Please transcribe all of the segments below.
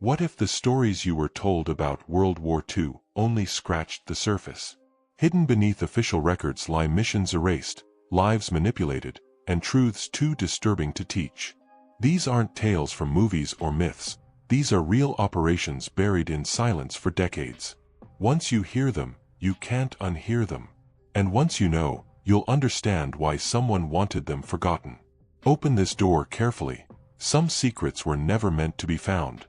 What if the stories you were told about World War II only scratched the surface? Hidden beneath official records lie missions erased, lives manipulated, and truths too disturbing to teach. These aren't tales from movies or myths. These are real operations buried in silence for decades. Once you hear them, you can't unhear them. And once you know, you'll understand why someone wanted them forgotten. Open this door carefully. Some secrets were never meant to be found.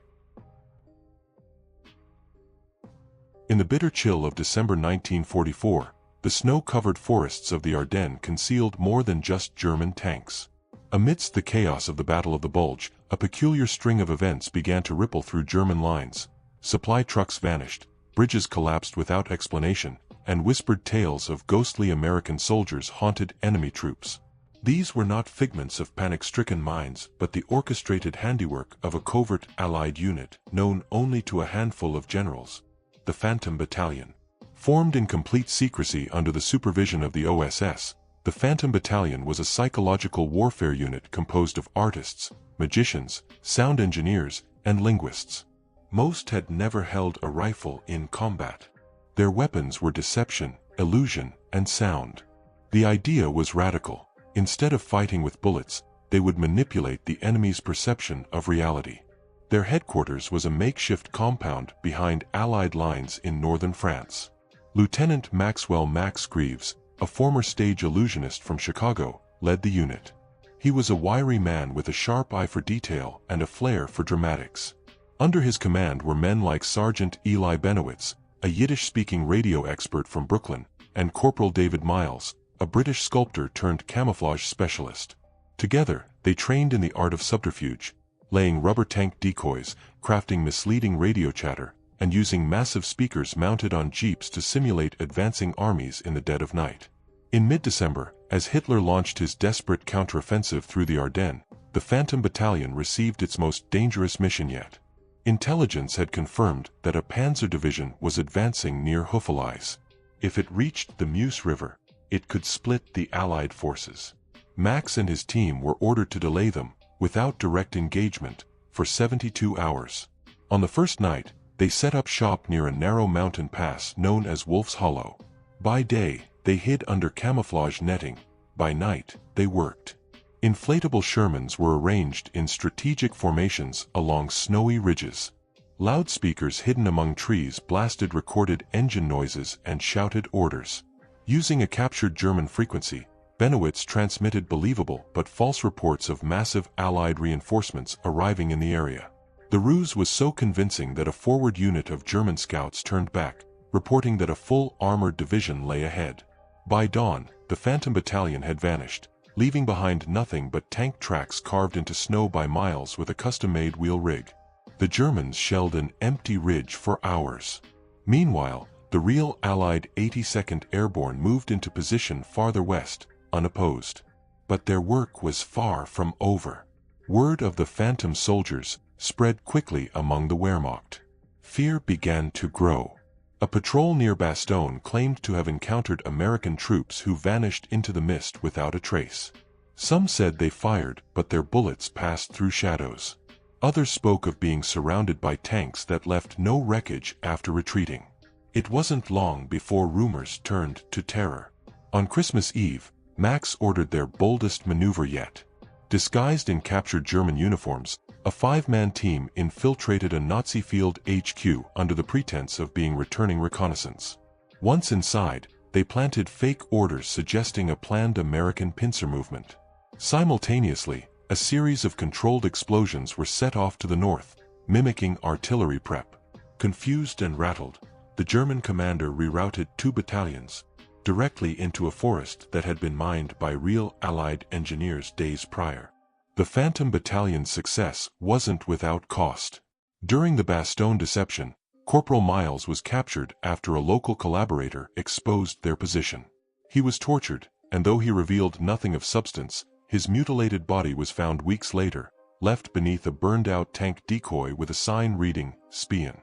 In the bitter chill of December 1944, the snow-covered forests of the Ardennes concealed more than just German tanks. Amidst the chaos of the Battle of the Bulge, a peculiar string of events began to ripple through German lines. Supply trucks vanished, bridges collapsed without explanation, and whispered tales of ghostly American soldiers haunted enemy troops. These were not figments of panic-stricken minds, but the orchestrated handiwork of a covert Allied unit known only to a handful of generals. The Phantom Battalion. Formed in complete secrecy under the supervision of the OSS, the Phantom Battalion was a psychological warfare unit composed of artists, magicians, sound engineers, and linguists. Most had never held a rifle in combat. Their weapons were deception, illusion, and sound. The idea was radical. Instead of fighting with bullets, they would manipulate the enemy's perception of reality. Their headquarters was a makeshift compound behind Allied lines in northern France. Lieutenant Maxwell Max Greaves, a former stage illusionist from Chicago, led the unit. He was a wiry man with a sharp eye for detail and a flair for dramatics. Under his command were men like Sergeant Eli Benowitz, a Yiddish-speaking radio expert from Brooklyn, and Corporal David Miles, a British sculptor turned camouflage specialist. Together, they trained in the art of subterfuge, laying rubber tank decoys, crafting misleading radio chatter, and using massive speakers mounted on jeeps to simulate advancing armies in the dead of night. In mid-December, as Hitler launched his desperate counteroffensive through the Ardennes, the Phantom Battalion received its most dangerous mission yet. Intelligence had confirmed that a panzer division was advancing near Houffalize. If it reached the Meuse River, it could split the Allied forces. Max and his team were ordered to delay them, without direct engagement, for 72 hours. On the first night, they set up shop near a narrow mountain pass known as Wolf's Hollow. By day, they hid under camouflage netting. By night, they worked. Inflatable Shermans were arranged in strategic formations along snowy ridges. Loudspeakers hidden among trees blasted recorded engine noises and shouted orders. Using a captured German frequency, Benowitz transmitted believable but false reports of massive Allied reinforcements arriving in the area. The ruse was so convincing that a forward unit of German scouts turned back, reporting that a full armored division lay ahead. By dawn, the Phantom Battalion had vanished, leaving behind nothing but tank tracks carved into snow by Miles with a custom-made wheel rig. The Germans shelled an empty ridge for hours. Meanwhile, the real Allied 82nd Airborne moved into position farther west, unopposed. But their work was far from over. Word of the Phantom soldiers spread quickly among the Wehrmacht. Fear began to grow. A patrol near Bastogne claimed to have encountered American troops who vanished into the mist without a trace. Some said they fired, but their bullets passed through shadows. Others spoke of being surrounded by tanks that left no wreckage after retreating. It wasn't long before rumors turned to terror. On Christmas Eve, Max ordered their boldest maneuver yet. Disguised in captured German uniforms, a five-man team infiltrated a Nazi field HQ under the pretense of being returning reconnaissance. Once inside, they planted fake orders suggesting a planned American pincer movement. Simultaneously, a series of controlled explosions were set off to the north, mimicking artillery prep. Confused and rattled, the German commander rerouted 2 battalions directly into a forest that had been mined by real Allied engineers days prior. The Phantom Battalion's success wasn't without cost. During the Bastogne deception, Corporal Miles was captured after a local collaborator exposed their position. He was tortured, and though he revealed nothing of substance, his mutilated body was found weeks later, left beneath a burned-out tank decoy with a sign reading, "Spion."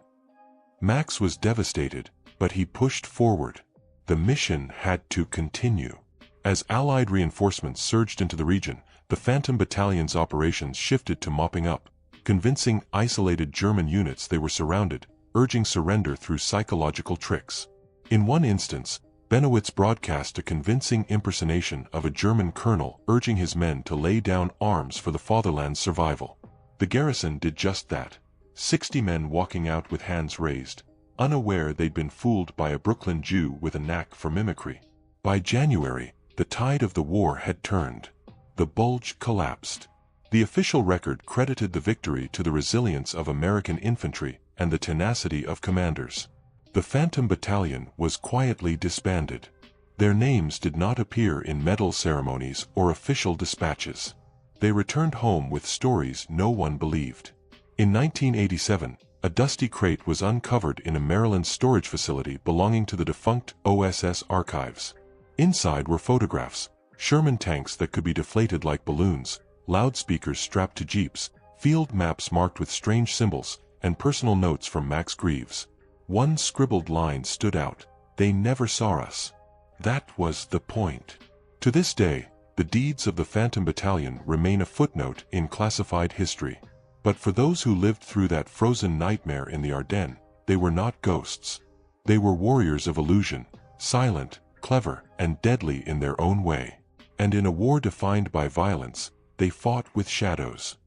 Max was devastated, but he pushed forward. The mission had to continue. As Allied reinforcements surged into the region, the Phantom Battalion's operations shifted to mopping up, convincing isolated German units they were surrounded, urging surrender through psychological tricks. In one instance, Benowitz broadcast a convincing impersonation of a German colonel urging his men to lay down arms for the fatherland's survival. The garrison did just that. 60 men walking out with hands raised, unaware they'd been fooled by a Brooklyn Jew with a knack for mimicry. By January, the tide of the war had turned. The Bulge collapsed. The official record credited the victory to the resilience of American infantry and the tenacity of commanders. The Phantom Battalion was quietly disbanded. Their names did not appear in medal ceremonies or official dispatches. They returned home with stories no one believed. In 1987, a dusty crate was uncovered in a Maryland storage facility belonging to the defunct OSS archives. Inside were photographs, Sherman tanks that could be deflated like balloons, loudspeakers strapped to jeeps, field maps marked with strange symbols, and personal notes from Max Greaves. One scribbled line stood out: "They never saw us." That was the point. To this day, the deeds of the Phantom Battalion remain a footnote in classified history. But for those who lived through that frozen nightmare in the Ardennes, they were not ghosts. They were warriors of illusion, silent, clever, and deadly in their own way. And in a war defined by violence, they fought with shadows.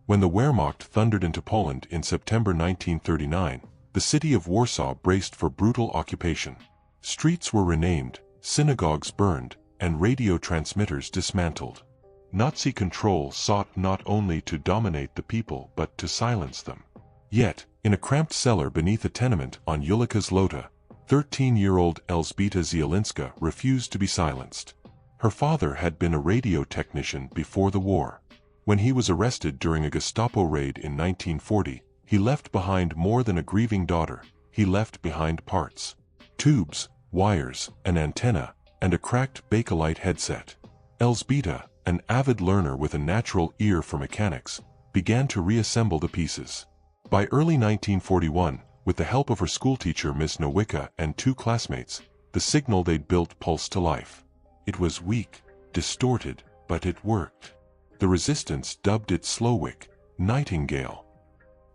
When the Wehrmacht thundered into Poland in September 1939, the city of Warsaw braced for brutal occupation. Streets were renamed, synagogues burned, and radio transmitters dismantled. Nazi control sought not only to dominate the people but to silence them. Yet, in a cramped cellar beneath a tenement on Ulica's Złota, 13-year-old Elżbieta Zielinska refused to be silenced. Her father had been a radio technician before the war. When he was arrested during a Gestapo raid in 1940, he left behind more than a grieving daughter. He left behind parts, tubes, wires, an antenna, and a cracked Bakelite headset. Elżbieta, an avid learner with a natural ear for mechanics, began to reassemble the pieces. By early 1941, with the help of her schoolteacher Miss Nowicka and 2 classmates, the signal they'd built pulsed to life. It was weak, distorted, but it worked. The resistance dubbed it Slowick, Nightingale.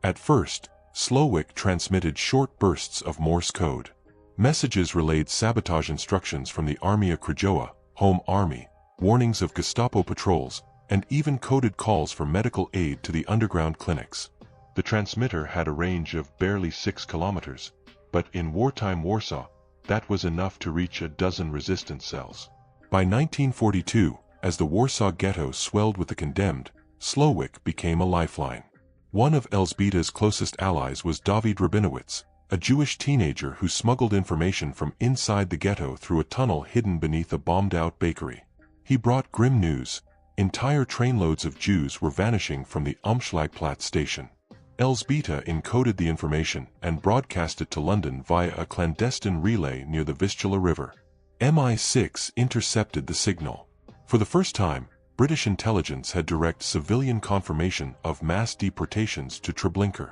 At first, Slowick transmitted short bursts of Morse code. Messages relayed sabotage instructions from the Armia Krajowa, Home Army, warnings of Gestapo patrols, and even coded calls for medical aid to the underground clinics. The transmitter had a range of barely 6 kilometers, but in wartime Warsaw, that was enough to reach a dozen resistance cells. By 1942, as the Warsaw Ghetto swelled with the condemned, Slowick became a lifeline. One of Elżbieta's closest allies was Dawid Rabinowicz, a Jewish teenager who smuggled information from inside the ghetto through a tunnel hidden beneath a bombed-out bakery. He brought grim news. Entire trainloads of Jews were vanishing from the Umschlagplatz station. Elżbieta encoded the information and broadcast it to London via a clandestine relay near the Vistula River. MI6 intercepted the signal. For the first time, British intelligence had direct civilian confirmation of mass deportations to Treblinka.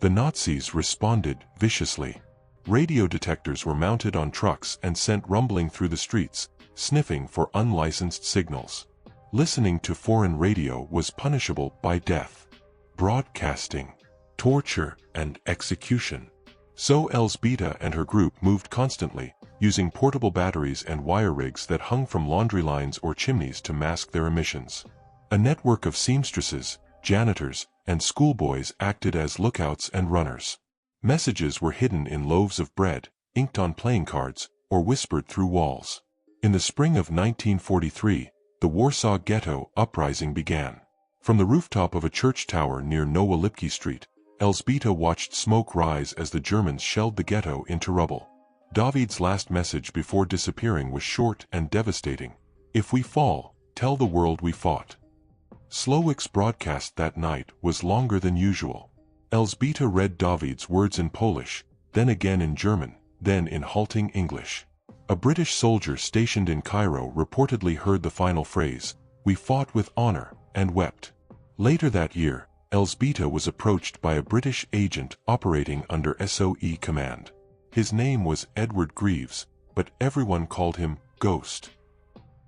The Nazis responded viciously. Radio detectors were mounted on trucks and sent rumbling through the streets, sniffing for unlicensed signals. Listening to foreign radio was punishable by death, broadcasting, torture, and execution. So Elżbieta and her group moved constantly, using portable batteries and wire rigs that hung from laundry lines or chimneys to mask their emissions. A network of seamstresses, janitors, and schoolboys acted as lookouts and runners. Messages were hidden in loaves of bread, inked on playing cards, or whispered through walls. In the spring of 1943, the Warsaw Ghetto uprising began. From the rooftop of a church tower near Nowa Lipki Street, Elżbieta watched smoke rise as the Germans shelled the ghetto into rubble. Dawid's last message before disappearing was short and devastating. "If we fall, tell the world we fought." Slowick's broadcast that night was longer than usual. Elżbieta read Dawid's words in Polish, then again in German, then in halting English. A British soldier stationed in Cairo reportedly heard the final phrase, "We fought with honor," and wept. Later that year, Elżbieta was approached by a British agent operating under SOE command. His name was Edward Greaves, but everyone called him Ghost.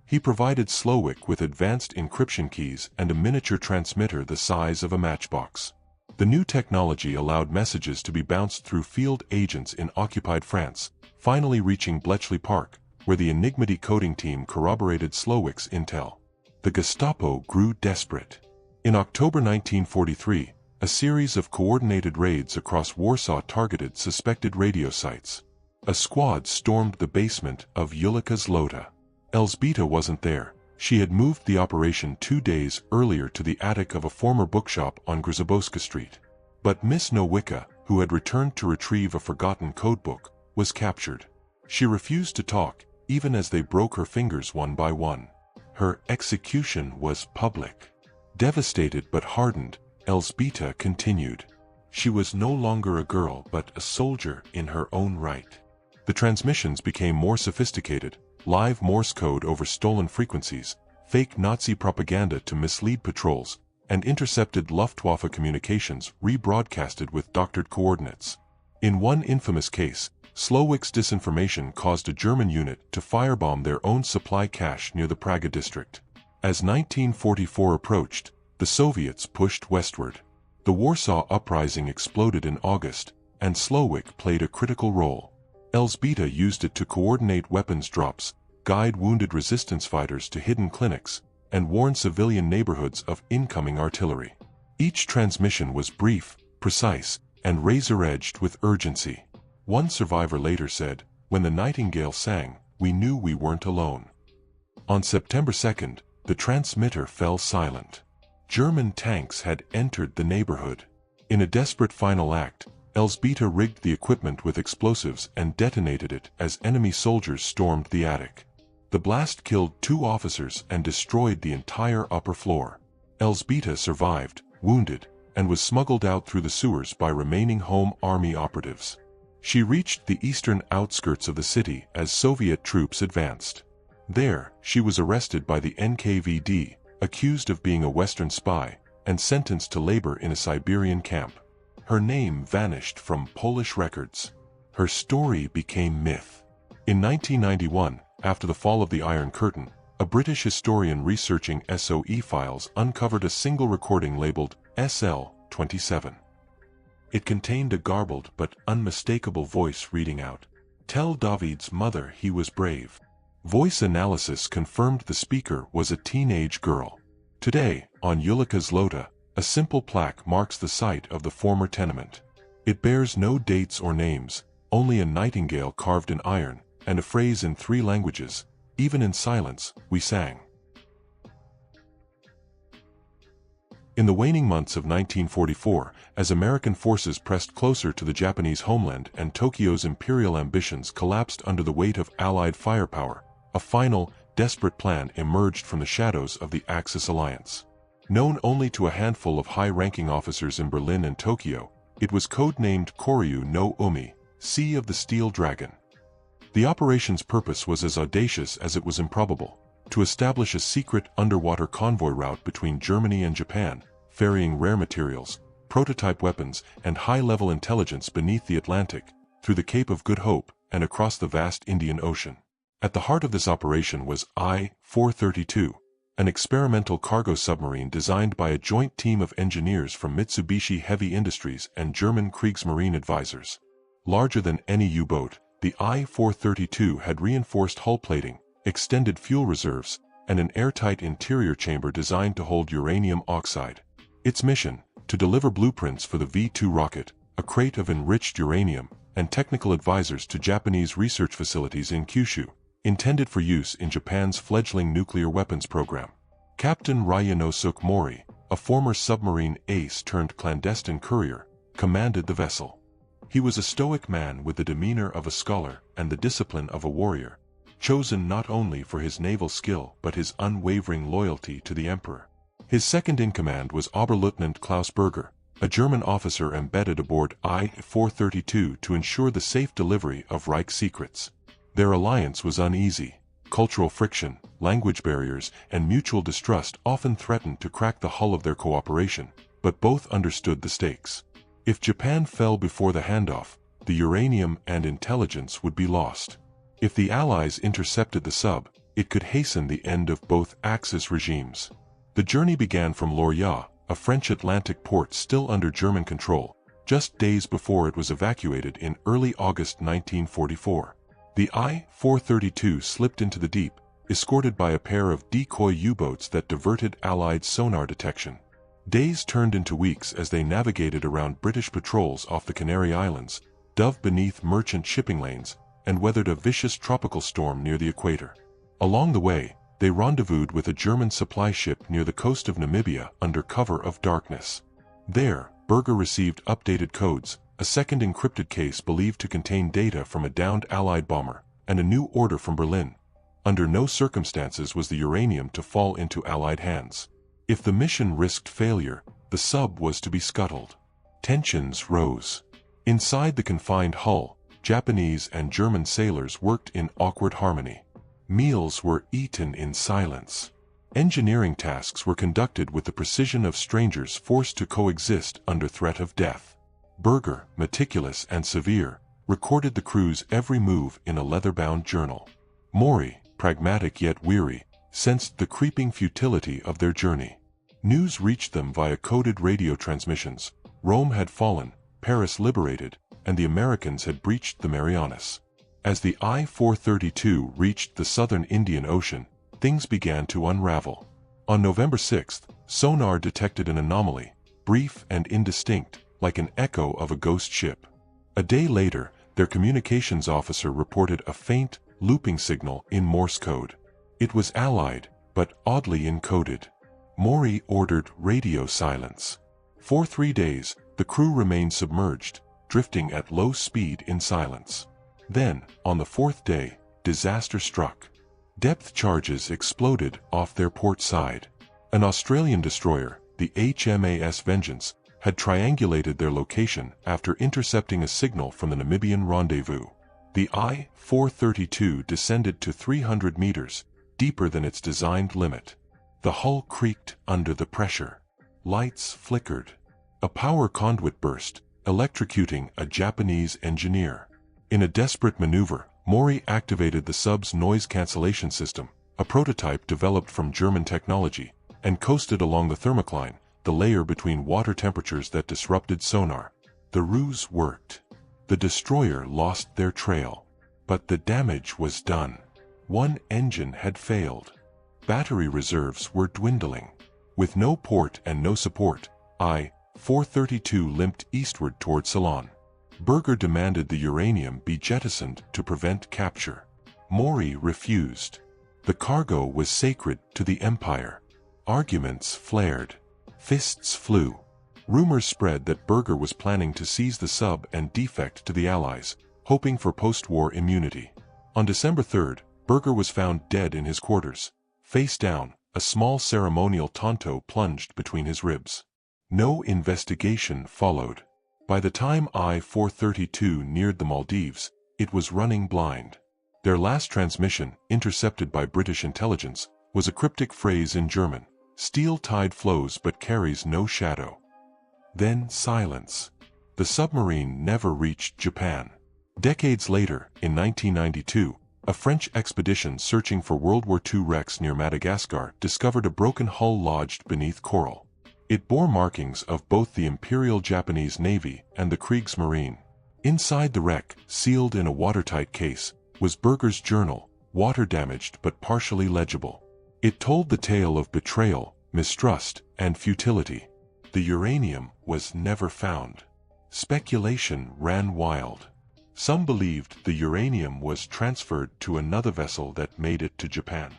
He provided Slowick with advanced encryption keys and a miniature transmitter the size of a matchbox. The new technology allowed messages to be bounced through field agents in occupied France, finally reaching Bletchley Park, where the Enigma decoding team corroborated Slowick's intel. The Gestapo grew desperate. In October 1943, a series of coordinated raids across Warsaw targeted suspected radio sites. A squad stormed the basement of Ulica's Złota. Elżbieta wasn't there. She had moved the operation 2 days earlier to the attic of a former bookshop on Grzyboska Street. But Miss Nowicka, who had returned to retrieve a forgotten codebook, was captured. She refused to talk, even as they broke her fingers one by one. Her execution was public. Devastated but hardened, Elżbieta continued. She was no longer a girl but a soldier in her own right. The transmissions became more sophisticated, live Morse code over stolen frequencies, fake Nazi propaganda to mislead patrols, and intercepted Luftwaffe communications rebroadcasted with doctored coordinates. In one infamous case, Slowick's disinformation caused a German unit to firebomb their own supply cache near the Praga district. As 1944 approached, the Soviets pushed westward. The Warsaw Uprising exploded in August, and Slowick played a critical role. Elżbieta used it to coordinate weapons drops, guide wounded resistance fighters to hidden clinics, and warn civilian neighborhoods of incoming artillery. Each transmission was brief, precise, and razor-edged with urgency. One survivor later said, "When the nightingale sang, we knew we weren't alone." On September 2nd, the transmitter fell silent. German tanks had entered the neighborhood. In a desperate final act, Elżbieta rigged the equipment with explosives and detonated it as enemy soldiers stormed the attic. The blast killed 2 officers and destroyed the entire upper floor. Elżbieta survived, wounded, and was smuggled out through the sewers by remaining Home Army operatives. She reached the eastern outskirts of the city as Soviet troops advanced. There, she was arrested by the NKVD, accused of being a Western spy, and sentenced to labor in a Siberian camp. Her name vanished from Polish records. Her story became myth. In 1991, after the fall of the Iron Curtain, a British historian researching SOE files uncovered a single recording labeled SL-27. It contained a garbled but unmistakable voice reading out, "Tell David's mother he was brave." Voice analysis confirmed the speaker was a teenage girl. Today, on Ulica's Złota, a simple plaque marks the site of the former tenement. It bears no dates or names, only a nightingale carved in iron, and a phrase in 3 languages, "Even in silence, we sang." In the waning months of 1944, as American forces pressed closer to the Japanese homeland and Tokyo's imperial ambitions collapsed under the weight of Allied firepower, a final, desperate plan emerged from the shadows of the Axis alliance. Known only to a handful of high-ranking officers in Berlin and Tokyo, it was codenamed Koryu no Umi, Sea of the Steel Dragon. The operation's purpose was as audacious as it was improbable: to establish a secret underwater convoy route between Germany and Japan, ferrying rare materials, prototype weapons, and high-level intelligence beneath the Atlantic, through the Cape of Good Hope, and across the vast Indian Ocean. At the heart of this operation was I-432, an experimental cargo submarine designed by a joint team of engineers from Mitsubishi Heavy Industries and German Kriegsmarine advisors. Larger than any U-boat, the I-432 had reinforced hull plating, extended fuel reserves, and an airtight interior chamber designed to hold uranium oxide. Its mission, to deliver blueprints for the V-2 rocket, a crate of enriched uranium, and technical advisors to Japanese research facilities in Kyushu, intended for use in Japan's fledgling nuclear weapons program. Captain Ryanosuke Mori, a former submarine ace turned clandestine courier, commanded the vessel. He was a stoic man with the demeanor of a scholar and the discipline of a warrior, chosen not only for his naval skill but his unwavering loyalty to the emperor. His second-in-command was Oberleutnant Klaus Berger, a German officer embedded aboard I-432 to ensure the safe delivery of Reich secrets. Their alliance was uneasy. Cultural friction, language barriers, and mutual distrust often threatened to crack the hull of their cooperation, but both understood the stakes. If Japan fell before the handoff, the uranium and intelligence would be lost. If the Allies intercepted the sub, it could hasten the end of both Axis regimes. The journey began from Lorient, a French Atlantic port still under German control, just days before it was evacuated in early August 1944. The I-432 slipped into the deep, escorted by a pair of decoy U-boats that diverted Allied sonar detection. Days turned into weeks as they navigated around British patrols off the Canary Islands, dove beneath merchant shipping lanes, and weathered a vicious tropical storm near the equator. Along the way, they rendezvoused with a German supply ship near the coast of Namibia under cover of darkness. There, Berger received updated codes, a second encrypted case believed to contain data from a downed Allied bomber, and a new order from Berlin. Under no circumstances was the uranium to fall into Allied hands. If the mission risked failure, the sub was to be scuttled. Tensions rose. Inside the confined hull, Japanese and German sailors worked in awkward harmony. Meals were eaten in silence. Engineering tasks were conducted with the precision of strangers forced to coexist under threat of death. Berger, meticulous and severe, recorded the crew's every move in a leather-bound journal. Maury, pragmatic yet weary, sensed the creeping futility of their journey. News reached them via coded radio transmissions. Rome had fallen, Paris liberated, and the Americans had breached the Marianas. As the I-432 reached the southern Indian Ocean, things began to unravel. On November 6, sonar detected an anomaly, brief and indistinct, like an echo of a ghost ship. A day later, their communications officer reported a faint, looping signal in Morse code. It was Allied, but oddly encoded. Maury ordered radio silence. For 3 days, the crew remained submerged, drifting at low speed in silence. Then, on the 4th day, disaster struck. Depth charges exploded off their port side. An Australian destroyer, the HMAS Vengeance, had triangulated their location after intercepting a signal from the Namibian rendezvous. The I-432 descended to 300 meters, deeper than its designed limit. The hull creaked under the pressure. Lights flickered. A power conduit burst, electrocuting a Japanese engineer. In a desperate maneuver, Maury activated the sub's noise cancellation system, a prototype developed from German technology, and coasted along the thermocline, the layer between water temperatures that disrupted sonar. The ruse worked. The destroyer lost their trail. But the damage was done. One engine had failed. Battery reserves were dwindling. With no port and no support, I-432 limped eastward toward Ceylon. Berger demanded the uranium be jettisoned to prevent capture. Maury refused. The cargo was sacred to the Empire. Arguments flared. Fists flew. Rumors spread that Berger was planning to seize the sub and defect to the Allies, hoping for post-war immunity. On December 3, Berger was found dead in his quarters. Face down, a small ceremonial tonto plunged between his ribs. No investigation followed. By the time I-432 neared the Maldives, it was running blind. Their last transmission, intercepted by British intelligence, was a cryptic phrase in German: "Steel tide flows but carries no shadow." Then silence. The submarine never reached Japan. Decades later, in 1992, a French expedition searching for World War II wrecks near Madagascar discovered a broken hull lodged beneath coral. It bore markings of both the Imperial Japanese Navy and the Kriegsmarine. Inside the wreck, sealed in a watertight case, was Berger's journal, water-damaged but partially legible. It told the tale of betrayal, mistrust, and futility. The uranium was never found. Speculation ran wild. Some believed the uranium was transferred to another vessel that made it to Japan.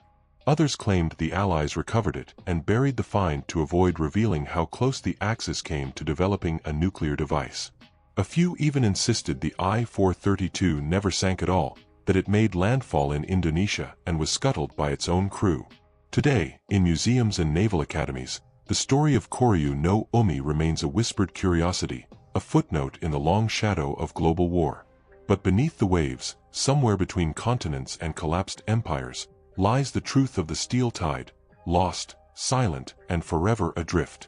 Others claimed the Allies recovered it and buried the find to avoid revealing how close the Axis came to developing a nuclear device. A few even insisted the I-432 never sank at all, that it made landfall in Indonesia and was scuttled by its own crew. Today, in museums and naval academies, the story of Koryu no Umi remains a whispered curiosity, a footnote in the long shadow of global war. But beneath the waves, somewhere between continents and collapsed empires, lies the truth of the steel tide, lost, silent, and forever adrift.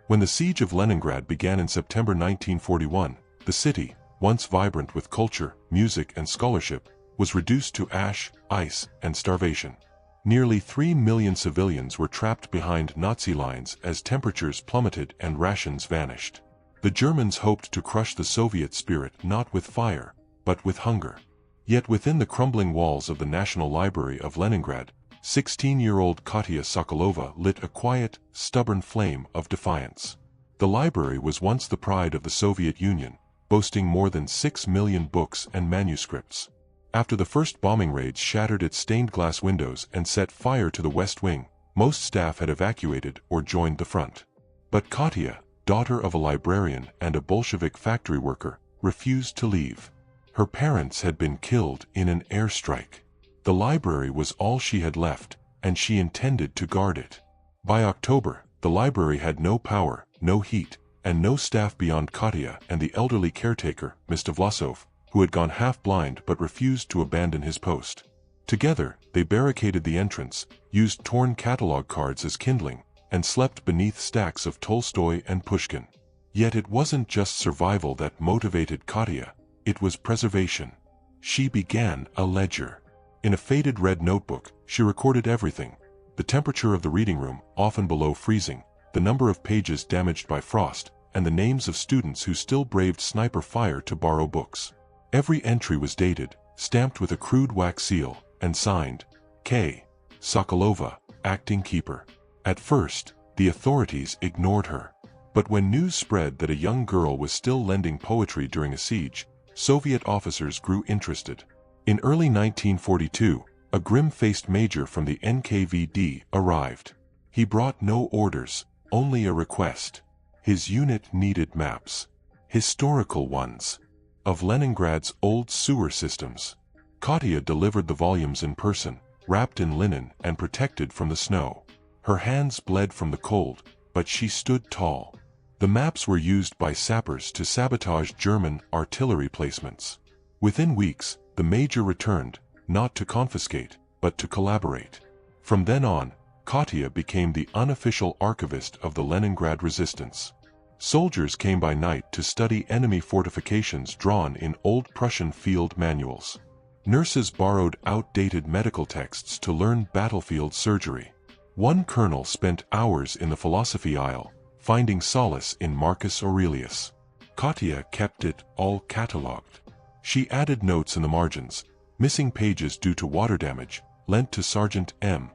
When the siege of Leningrad began in September 1941, the city, once vibrant with culture, music and scholarship, was reduced to ash, ice, and starvation. Nearly 3 million civilians were trapped behind Nazi lines as temperatures plummeted and rations vanished. The Germans hoped to crush the Soviet spirit not with fire, but with hunger. Yet within the crumbling walls of the National Library of Leningrad, 16-year-old Katya Sokolova lit a quiet, stubborn flame of defiance. The library was once the pride of the Soviet Union, boasting more than 6 million books and manuscripts. After the first bombing raids shattered its stained glass windows and set fire to the West Wing, most staff had evacuated or joined the front. But Katya, daughter of a librarian and a Bolshevik factory worker, refused to leave. Her parents had been killed in an airstrike. The library was all she had left, and she intended to guard it. By October, the library had no power, no heat, and no staff beyond Katya and the elderly caretaker, Mr. Vlasov, who had gone half-blind but refused to abandon his post. Together, they barricaded the entrance, used torn catalog cards as kindling, and slept beneath stacks of Tolstoy and Pushkin. Yet it wasn't just survival that motivated Katya, it was preservation. She began a ledger. In a faded red notebook, she recorded everything: the temperature of the reading room, often below freezing, the number of pages damaged by frost, and the names of students who still braved sniper fire to borrow books. Every entry was dated, stamped with a crude wax seal, and signed, K. Sokolova, acting keeper. At first, the authorities ignored her. But when news spread that a young girl was still lending poetry during a siege, Soviet officers grew interested. In early 1942, a grim-faced major from the NKVD arrived. He brought no orders, only a request. His unit needed maps. Historical ones. Of Leningrad's old sewer systems. Katya delivered the volumes in person, wrapped in linen and protected from the snow. Her hands bled from the cold, but she stood tall. The maps were used by sappers to sabotage German artillery placements. Within weeks, the major returned, not to confiscate, but to collaborate. From then on, Katya became the unofficial archivist of the Leningrad resistance. Soldiers came by night to study enemy fortifications drawn in old Prussian field manuals. Nurses borrowed outdated medical texts to learn battlefield surgery. One colonel spent hours in the philosophy aisle, finding solace in Marcus Aurelius. Katya kept it all catalogued. She added notes in the margins, missing pages due to water damage, lent to Sergeant M.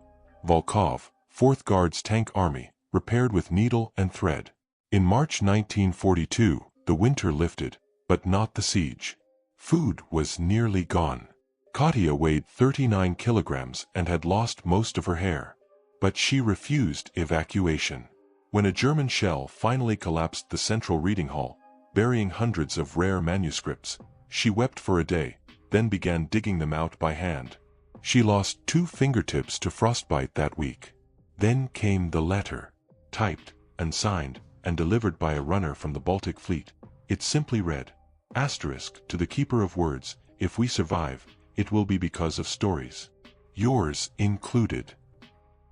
Volkov, 4th Guards Tank Army, repaired with needle and thread. In March 1942, the winter lifted, but not the siege. Food was nearly gone. Katya weighed 39 kilograms and had lost most of her hair. But she refused evacuation. When a German shell finally collapsed the central reading hall, burying hundreds of rare manuscripts, she wept for a day, then began digging them out by hand. She lost 2 fingertips to frostbite that week. Then came the letter, typed, unsigned, and delivered by a runner from the Baltic Fleet. It simply read, Asterisk to the keeper of words, if we survive, it will be because of stories. Yours included.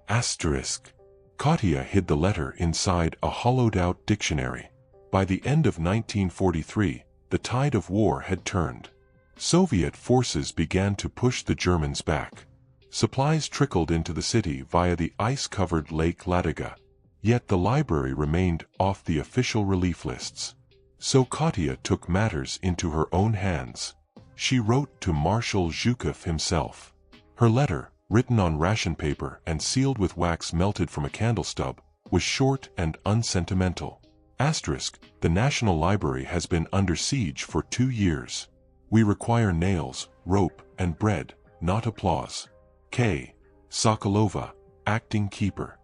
Asterisk. Katya hid the letter inside a hollowed-out dictionary. By the end of 1943, the tide of war had turned. Soviet forces began to push the Germans back. Supplies trickled into the city via the ice-covered Lake Ladoga. Yet the library remained off the official relief lists. So Katya took matters into her own hands. She wrote to Marshal Zhukov himself. Her letter, written on ration paper and sealed with wax melted from a candle stub, was short and unsentimental. Asterisk, the National Library has been under siege for 2 years. We require nails, rope, and bread, not applause. K. Sokolova, acting keeper.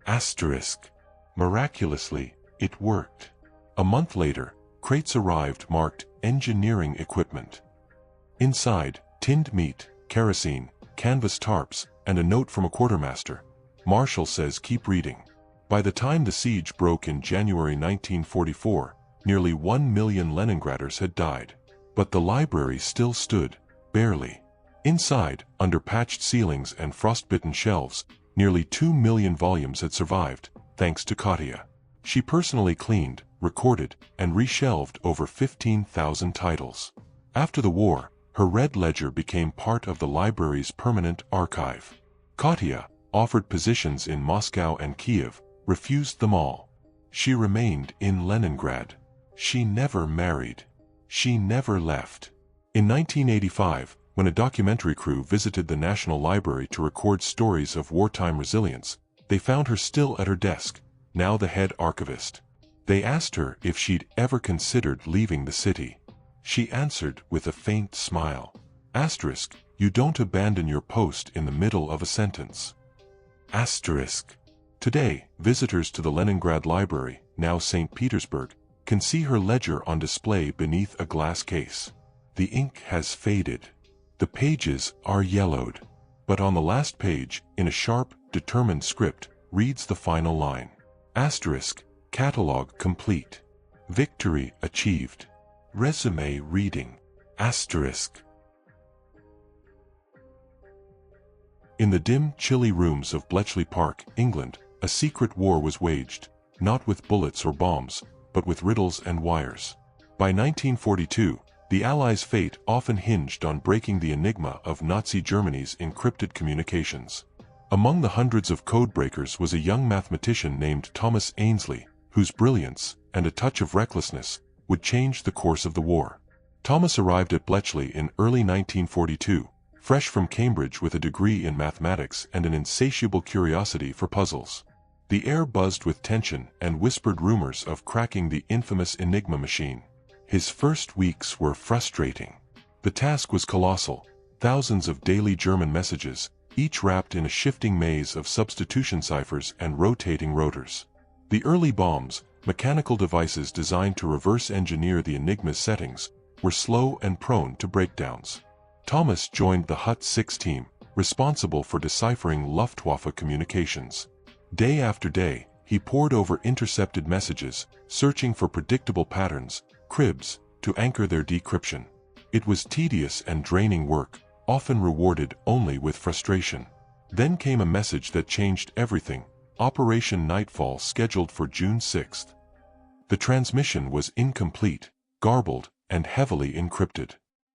Asterisk. Miraculously, it worked. A month later, crates arrived marked engineering equipment. Inside, tinned meat, kerosene, canvas tarps, and a note from a quartermaster. Marshal says keep reading. By the time the siege broke in January 1944, nearly 1 million Leningraders had died. But the library still stood, barely. Inside, under patched ceilings and frostbitten shelves, nearly 2 million volumes had survived, thanks to Katya. She personally cleaned, recorded, and reshelved over 15,000 titles. After the war, her red ledger became part of the library's permanent archive. Katya, offered positions in Moscow and Kiev, refused them all. She remained in Leningrad. She never married. She never left. In 1985, when a documentary crew visited the National Library to record stories of wartime resilience, they found her still at her desk, now the head archivist. They asked her if she'd ever considered leaving the city. She answered with a faint smile. Asterisk, you don't abandon your post in the middle of a sentence. Asterisk. Today, visitors to the Leningrad Library, now St. Petersburg, can see her ledger on display beneath a glass case. The ink has faded. The pages are yellowed. But on the last page, in a sharp, determined script, reads the final line. Asterisk, Catalogue complete. Victory achieved. Resume reading. Asterisk. In the dim, chilly rooms of Bletchley Park, England, a secret war was waged, not with bullets or bombs, but with riddles and wires. By 1942, the Allies' fate often hinged on breaking the enigma of Nazi Germany's encrypted communications. Among the hundreds of codebreakers was a young mathematician named Thomas Ainsley, whose brilliance, and a touch of recklessness, would change the course of the war. Thomas arrived at Bletchley in early 1942, fresh from Cambridge with a degree in mathematics and an insatiable curiosity for puzzles. The air buzzed with tension and whispered rumors of cracking the infamous Enigma machine. His first weeks were frustrating. The task was colossal, thousands of daily German messages, each wrapped in a shifting maze of substitution ciphers and rotating rotors. The early bombs, mechanical devices designed to reverse engineer the Enigma's settings, were slow and prone to breakdowns. Thomas joined the HUT-6 team, responsible for deciphering Luftwaffe communications. Day after day, he pored over intercepted messages, searching for predictable patterns, cribs, to anchor their decryption. It was tedious and draining work, often rewarded only with frustration. Then came a message that changed everything: Operation Nightfall scheduled for June 6. The transmission was incomplete, garbled, and heavily encrypted.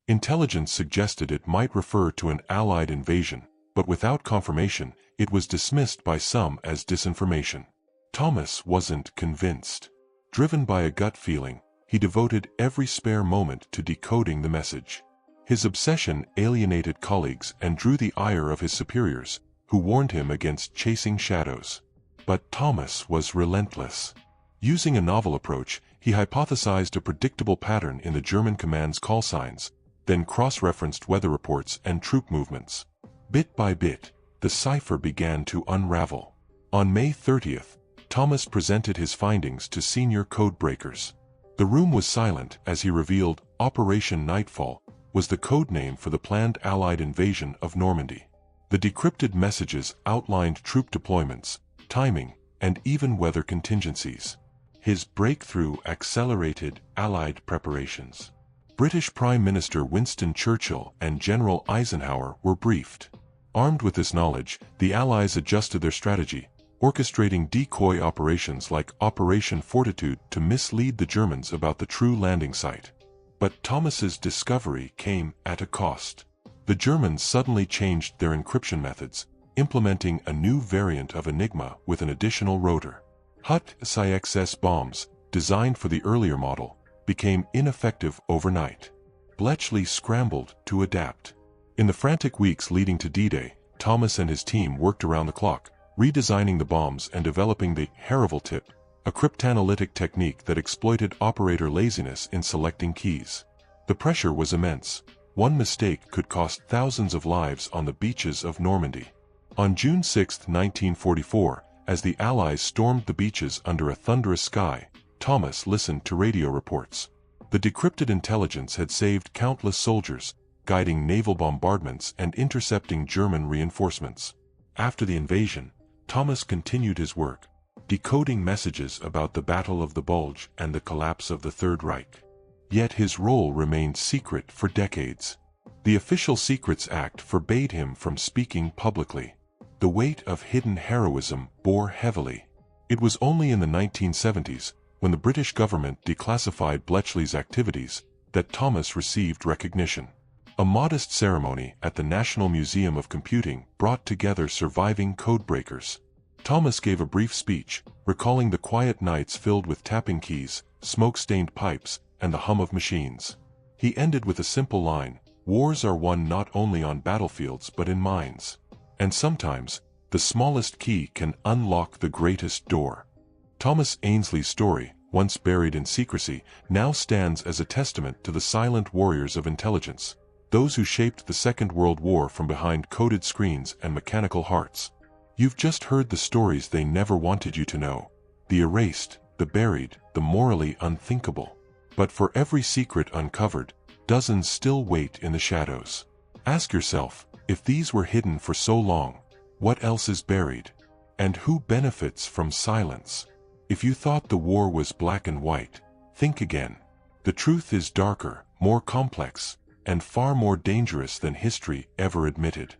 Intelligence suggested it might refer to an Allied invasion, but without confirmation, it was dismissed by some as disinformation. Thomas wasn't convinced. Driven by a gut feeling, he devoted every spare moment to decoding the message. His obsession alienated colleagues and drew the ire of his superiors, who warned him against chasing shadows. But Thomas was relentless. Using a novel approach, he hypothesized a predictable pattern in the German command's call signs, then cross-referenced weather reports and troop movements. Bit by bit, the cipher began to unravel. On May 30th, Thomas presented his findings to senior codebreakers. The room was silent as he revealed Operation Nightfall was the code name for the planned Allied invasion of Normandy. The decrypted messages outlined troop deployments, timing, and even weather contingencies. His breakthrough accelerated Allied preparations. British Prime Minister Winston Churchill and General Eisenhower were briefed. Armed with this knowledge, the Allies adjusted their strategy, orchestrating decoy operations like Operation Fortitude to mislead the Germans about the true landing site. But Thomas's discovery came at a cost. The Germans suddenly changed their encryption methods, implementing a new variant of Enigma with an additional rotor. HUT-6 bombs, designed for the earlier model, became ineffective overnight. Bletchley scrambled to adapt. In the frantic weeks leading to D-Day, Thomas and his team worked around the clock, redesigning the bombs and developing the Harival tip, a cryptanalytic technique that exploited operator laziness in selecting keys. The pressure was immense. One mistake could cost thousands of lives on the beaches of Normandy. On June 6, 1944, as the Allies stormed the beaches under a thunderous sky, Thomas listened to radio reports. The decrypted intelligence had saved countless soldiers, guiding naval bombardments and intercepting German reinforcements. After the invasion, Thomas continued his work, decoding messages about the Battle of the Bulge and the collapse of the Third Reich. Yet his role remained secret for decades. The Official Secrets Act forbade him from speaking publicly. The weight of hidden heroism bore heavily. It was only in the 1970s, when the British government declassified Bletchley's activities, that Thomas received recognition. A modest ceremony at the National Museum of Computing brought together surviving codebreakers. Thomas gave a brief speech, recalling the quiet nights filled with tapping keys, smoke-stained pipes, and the hum of machines. He ended with a simple line: "Wars are won not only on battlefields but in minds. And sometimes, the smallest key can unlock the greatest door." Thomas Ainsley's story, once buried in secrecy, now stands as a testament to the silent warriors of intelligence, those who shaped the Second World War from behind coded screens and mechanical hearts. You've just heard the stories they never wanted you to know. The erased, the buried, the morally unthinkable. But for every secret uncovered, dozens still wait in the shadows. Ask yourself, if these were hidden for so long, what else is buried? And who benefits from silence? If you thought the war was black and white, think again. The truth is darker, more complex, and far more dangerous than history ever admitted.